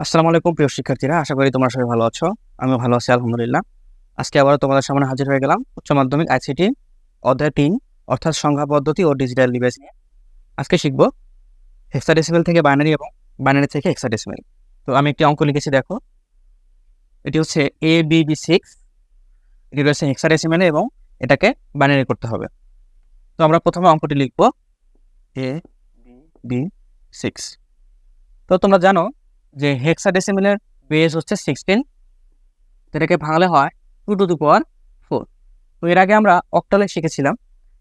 আসসালামু আলাইকুম প্রিয় শিক্ষার্থীরা, আশা করি তোমরা সবাই ভালো আছো। আমিও ভালো আছি আলহামদুলিল্লাহ। আজকে আবারও তোমাদের সামনে হাজির হয়ে গেলাম উচ্চ মাধ্যমিক আইসিটি অধ্যায় ৩ অর্থাৎ সংখ্যা পদ্ধতি ও ডিজিটাল ডিভাইস নিয়ে। আজকে শিখব হেক্সাডেসিমেল থেকে বাইনারি এবং বাইনারি থেকে হেক্সাডেসিমেল। তো আমি একটি অঙ্ক লিখেছি, দেখো। এটি হচ্ছে ABB6। এটি রয়েছে হেক্সাডেসিমেলে এবং এটাকে বাইনারি করতে হবে। তো আমরা প্রথমে অঙ্কটি লিখব ABB6। তো তোমরা জানো যে হেক্সাডেসিমেলের বেস হচ্ছে 16, যেটাকে ভাঙলে হয় 2^4। তো এর আগে আমরা অক্টালে শিখেছিলাম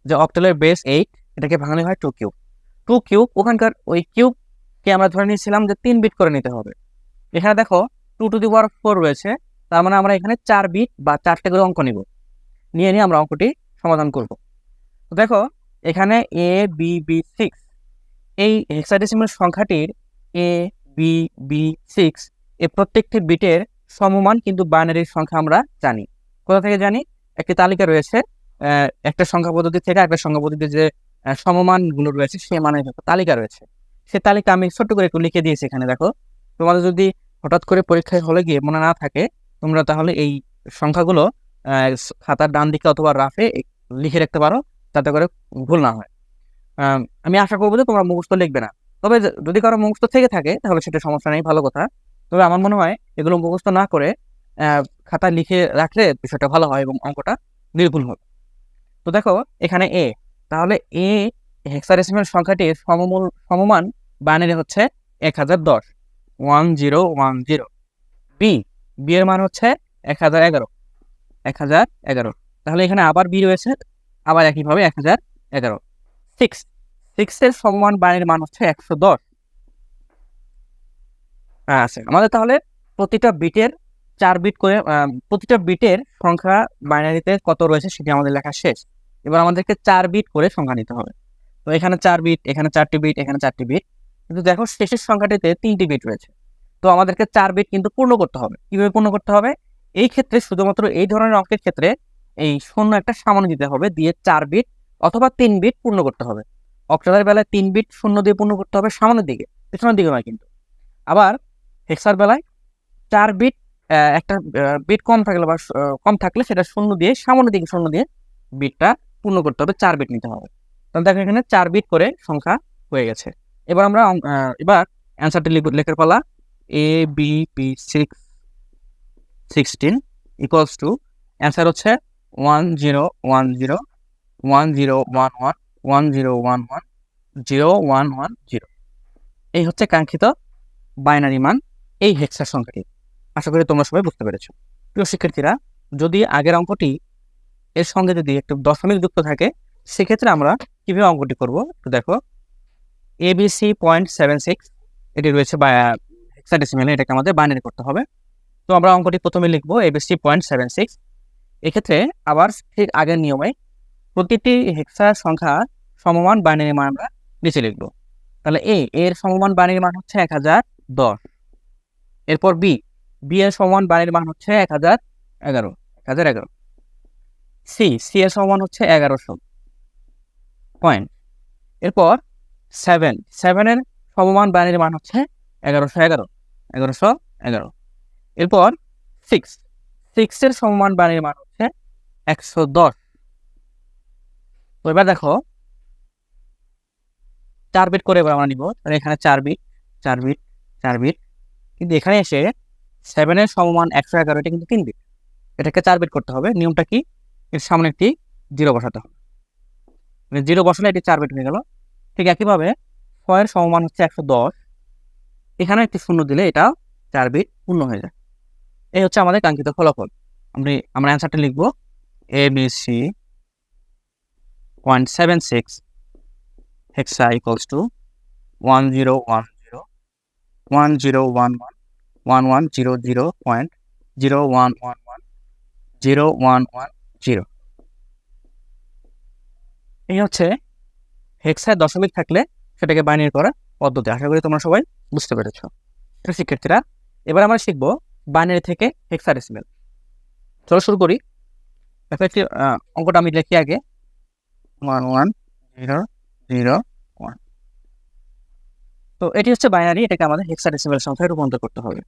যে অক্টালের বেস 8, এটাকে ভাঙলে হয় 2 কিউব। 2 কিউব, ওখানকার ওই কিউবকে আমরা ধরে নিয়েছিলাম যে 3 বিট করে নিতে হবে। এখানে দেখো 2^4 রয়েছে, তার মানে আমরা এখানে 4 বিট বা 4টে করে অঙ্ক নিয়ে আমরা অঙ্কটি সমাধান করব। তো দেখো এখানে ABB6, এই হেক্সাডেসিমাল সংখ্যাটির ABB6 এর প্রত্যেকটি বিটের সমমান কিন্তু বাইনারির সংখ্যা আমরা জানি। কোথা থেকে জানি? একটি তালিকা রয়েছে, একটা সংখ্যা পদ্ধতি থেকে একটা সংখ্যা পদ্ধতির যে সমমানগুলো রয়েছে সেই মানের একটা তালিকা রয়েছে। সেই তালিকা আমি ছোট্ট করে একটু লিখে দিয়েছি এখানে, দেখো। তোমাদের যদি হঠাৎ করে পরীক্ষায় হলে গিয়ে মনে না থাকে, তোমরা তাহলে এই সংখ্যাগুলো খাতার ডান দিকে অথবা রাফে লিখে রাখতে পারো, যাতে করে ভুল না হয়। আমি আশা করবো যে তোমরা মুখস্থ লিখবে না। তবে যদি কারো মুখস্থ থেকে থাকে তাহলে সেটা সমস্যা নেই, ভালো কথা। তবে আমার মনে হয় এগুলো মুখস্থ না করে খাতায় লিখে রাখলে বিষয়টা ভালো হয় এবং অঙ্কটা নির্ভুল হবে। তো দেখো এখানে তাহলে হেক্সাডেসিমাল সংখ্যাটির সমমান বাইনারি হচ্ছে 1010, 1010। বি বি এর মান হচ্ছে 1011, 1011। তাহলে এখানে আবার বি রয়েছে, আবার একইভাবে 1011। সিক্সের সমমান বাইনারির মান হচ্ছে 110। আছে আমাদের তাহলে প্রতিটা বিটের 4 বিট করে, প্রতিটা বিটের সংখ্যা বাইনারিতে কত রয়েছে সেটি আমাদের লেখা শেষ। এবার আমাদেরকে 4 বিট করে সংখ্যা নিতে হবে। তো এখানে 4 বিট, এখানে 4টি বিট, এখানে 4টি বিট, কিন্তু দেখো শেষের সংখ্যাটিতে 3টি বিট রয়েছে। তো আমাদেরকে 4 বিট কিন্তু পূর্ণ করতে হবে। কিভাবে পূর্ণ করতে হবে? এই ক্ষেত্রে শুধুমাত্র এই ধরনের অঙ্কের ক্ষেত্রে এই শূন্য একটা সামান্য দিতে হবে, দিয়ে 4 বিট অথবা 3 বিট পূর্ণ করতে হবে। অক্টালের বেলায় 3 বিট শূন্য দিয়ে পূর্ণ করতে হবে সামনের দিকে, পেছনের দিকে নয় কিন্তু। আবার হেক্সার বেলায় 4 বিট, একটা বিট কম থাকলে বা কম থাকলে সেটা শূন্য দিয়ে সামনের দিকে শূন্য দিয়ে বিটটা পূর্ণ করতে হবে, 4 বিট নিতে হবে। তাহলে দেখো এখানে 4 বিট করে সংখ্যা হয়ে গেছে। এবার আমরা এবার অ্যান্সারটি লেখার পালা। AB6 16 ইকুয়ালস টু, অ্যান্সার হচ্ছে 1010 1011 1011 0110। এই হচ্ছে কাঙ্ক্ষিত বাইনারি মান এই হেক্সার সংখ্যাটি। আশা করি তোমরা সবাই বুঝতে পেরেছো। প্রিয় শিক্ষার্থীরা, যদি আগের অঙ্কটি এর সঙ্গে যদি একটু দশমিক যুক্ত থাকে, সেক্ষেত্রে আমরা কিভাবে অঙ্কটি করব একটু দেখো। ABC.76 এটি রয়েছে হেক্সাডেসিমেলে, এটাকে আমাদের বাইনারি করতে হবে। তো আমরা অঙ্কটি প্রথমে লিখবো ABC.76। এক্ষেত্রে আবার ঠিক আগের নিয়মে প্রতিটি হেক্সার সংখ্যা সমমান বাইনারি মান আমরা নিচে লিখবো। তাহলে এর সমমান বাইনারি মান হচ্ছে 1010। এরপর বি এর সমমান বাইনারি মান হচ্ছে 1011, 1011। সি এর সমমান হচ্ছে 1100 পয়েন্ট। এরপর সেভেনের সমমান বাইনারি মান হচ্ছে 1111, 1111। এরপর সিক্সের সমমান বাইনারি মান হচ্ছে 110। তো এবার দেখো 4 বিট করে এবার আমরা নিব। তাহলে এখানে 4 বিট, 4 বিট, 4 বিট, কিন্তু এখানে এসে 7-এর সমমান 111, এটা কিন্তু 3 বিট। এটাকে 4 বিট করতে হবে। নিয়মটা কি? এর সামনে একটি 0 বসাতে হবে, মানে 0 বসালে এটি 4 বিট হয়ে গেল। ঠিক একইভাবে 6-এর সমমান হচ্ছে 110, এখানে একটি শূন্য দিলে এটা 4 বিট পূর্ণ হয়ে যায়। এই হচ্ছে আমাদের কাঙ্ক্ষিত ফলাফল। আমরা অ্যান্সারটা লিখবো ABC.76 হেক্সা ইকুয়ালস টু 1010 1011 1100.0111 এই হচ্ছে হেক্সায় দশমিক থাকলে সেটাকে বাইনারি করার পদ্ধতি। আশা করি তোমরা সবাই বুঝতে পেরেছো। শিক্ষার্থীরা, এবার আমরা শিখবো বাইনারি থেকে হেক্সাডেসিমেল। চলো শুরু করি। দেখো একটি অঙ্কটা আমি লিখি আগে। 1100.1। তো এটি হচ্ছে বাইনারি, এটাকে আমাদের হেক্সাডেসিমাল সংখ্যায় রূপান্তর করতে হবে।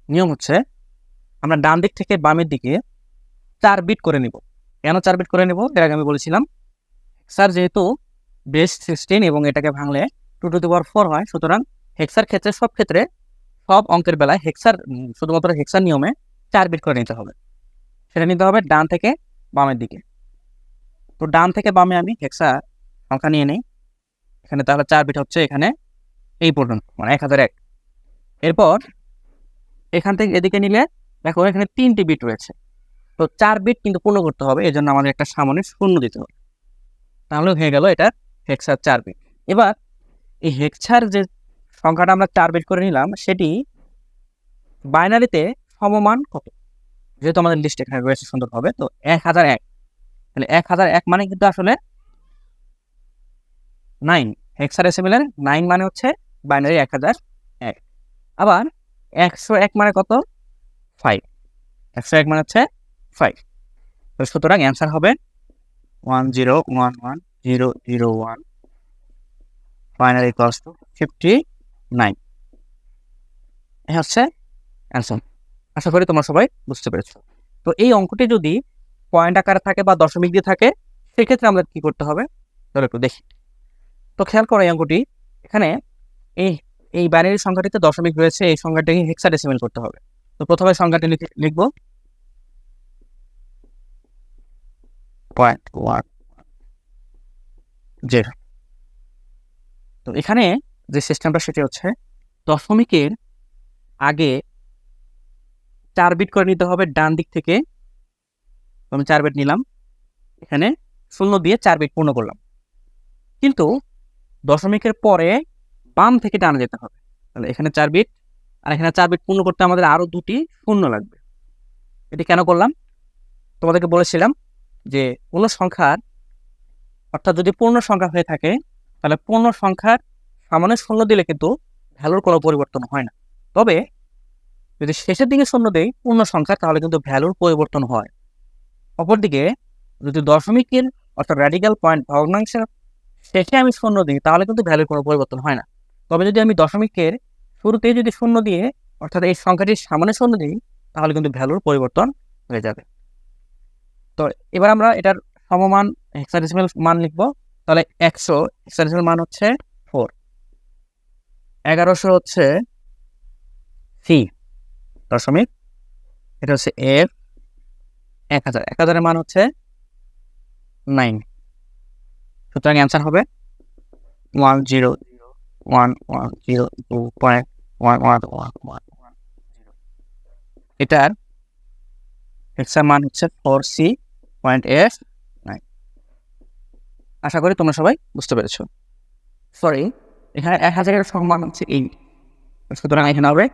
নিয়ম হচ্ছে আমরা ডান দিক থেকে বামের দিকে 4 বিট করে নিব। কেন 4 বিট করে নেব? এর আগে আমি বলেছিলাম হেক্সার যেহেতু বেস 16 এবং এটাকে ভাঙলে 2 টু দি পাওয়ার 4 হয়, সুতরাং হেক্সার ক্ষেত্রে সব অঙ্কের বেলায় শুধুমাত্র হেক্সার নিয়মে 4 বিট করে নিতে হবে। সেটা নিতে হবে ডান থেকে বামের দিকে। তো ডান থেকে বামে আমি হেক্সা সংখ্যা নিয়ে নেই। এখানে তাহলে 4 বিট হচ্ছে এখানে এই পর্যন্ত, মানে 1001। এরপর এখান থেকে এদিকে নিলে দেখো এখানে 3টি বিট রয়েছে। তো 4 বিট কিন্তু পূর্ণ করতে হবে, এই জন্য আমাদের একটা সামনে শূন্য দিতে হবে। তাহলে হয়ে গেল এটা হেক্সার 4 বিট। এবার এই হেক্সার যে সংখ্যাটা আমরা 4 বিট করে নিলাম, সেটি বাইনারিতে সমমান কত? যেহেতু আমাদের লিস্ট এখানে রয়েছে সুন্দরভাবে, তো 1001। তাহলে 1001 মানে কিন্তু আসলে 9। হেক্সাডেসিমালের 9 মানে হচ্ছে বাইনারি 1001। আবার 101 মানে কত? 5। 101 মানে হচ্ছে 5। তো সুতরাং অ্যান্সার হবে 1011001 বাইনারি ইকুয়ালস টু 59। এই হচ্ছে অ্যান্সার। আশা করি তোমরা সবাই বুঝতে পেরেছো। তো এই অঙ্কটি যদি পয়েন্ট আকারে থাকে বা দশমিক দিয়ে থাকে, সেক্ষেত্রে আমরা কি করতে হবে চলো একটু দেখি। তো খেয়াল করো এই অঙ্কটি, এখানে এই এই বাইনারি সংখ্যাটিতে দশমিক রয়েছে, এই সংখ্যাটিকে হেক্সাডেসিমাল করতে হবে। তো প্রথমে সংখ্যাটি লিখবো 0.10। তো এখানে যে সিস্টেমটা সেটি হচ্ছে দশমিকের আগে 4 বিট করে নিতে হবে ডান দিক থেকে। আমি 4 বিট নিলাম, এখানে 0 দিয়ে 4 বিট পূর্ণ করলাম। কিন্তু দশমিকের পরে বাম থেকে টানা যেতে হবে। তাহলে এখানে 4 বিট, আর এখানে 4 বিট পূর্ণ করতে আমাদের আরো 2টি শূন্য লাগবে। এটি কেন করলাম? তোমাদেরকে বলেছিলাম যে পূর্ণ সংখ্যার, অর্থাৎ যদি পূর্ণ সংখ্যা হয়ে থাকে তাহলে পূর্ণ সংখ্যার সামনে 0 দিলে কিন্তু ভ্যালুর কোনো পরিবর্তন হয় না। তবে যদি শেষের দিকে 0 দেই পূর্ণ সংখ্যা, তাহলে কিন্তু ভ্যালুর পরিবর্তন হয়। অপরদিকে যদি দশমিকের অর্থাৎ র্যাডিক্যাল পয়েন্ট ভগ্নাংশের শেষে আমি 0 দিই, তাহলে কিন্তু ভ্যালুর কোনো পরিবর্তন হয় না। তবে যদি আমি দশমিকের শুরুতেই যদি 0 দিয়ে, অর্থাৎ এই সংখ্যাটির সামনে 0 দিই, তাহলে কিন্তু ভ্যালুর পরিবর্তন হয়ে যাবে। তো এবার আমরা এটার সমমান হেক্সাডেসিমাল মান লিখবো। তাহলে 100 হেক্সাডেসিমাল মান হচ্ছে 4, 1100 হচ্ছে সি দশমিক, এটা হচ্ছে এফ, 1000 মান হচ্ছে 9। সুতরাং অ্যান্সার হবে 10110.1111। এটার হেক্সা মান হচ্ছে 4C.F9। আশা করি তোমরা সবাই বুঝতে পেরেছো। সরি, এখানে 1000-এর সমান হচ্ছে 8, সুতরাং এখানে হবে